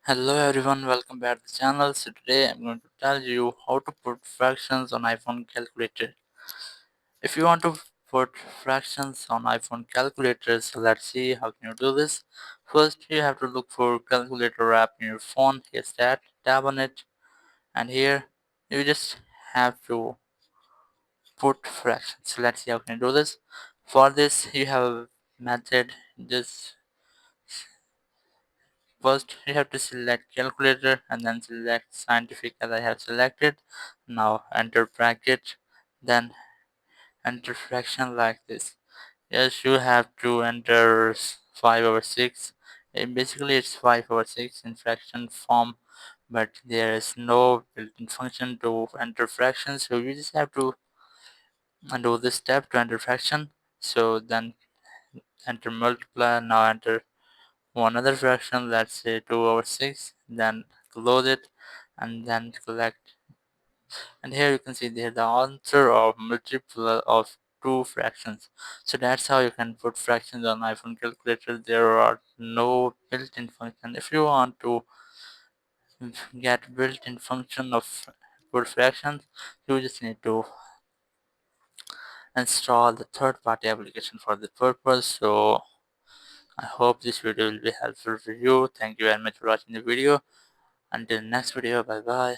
Hello everyone, welcome back to the channel. So today I'm going to tell you how to put fractions on iPhone calculator. If you want to put fractions on iPhone calculator, so let's see how can you do this. First you have to look for calculator app in your phone. Here's that, tap on it, and here you just have to put fractions. So let's see how can you do this. For this you have a method. Just First, you have to select calculator and then select scientific as I have selected. Now enter bracket, then enter fraction like this. Yes, you have to enter 5 over 6. Basically, it's 5 over 6 in fraction form, but there is no built-in function to enter fractions, so you just have to do this step to enter fraction. So then enter multiply, now enter one other fraction, let's say 2 over 6, then close it and then collect, and here you can see there the answer of multiple of two fractions. So that's how you can put fractions on iPhone calculator. There are no built-in function. If you want to get built-in function of put fractions, you just need to install the third-party application for the purpose. So I hope this video will be helpful for you. Thank you very much for watching the video. Until next video, bye bye.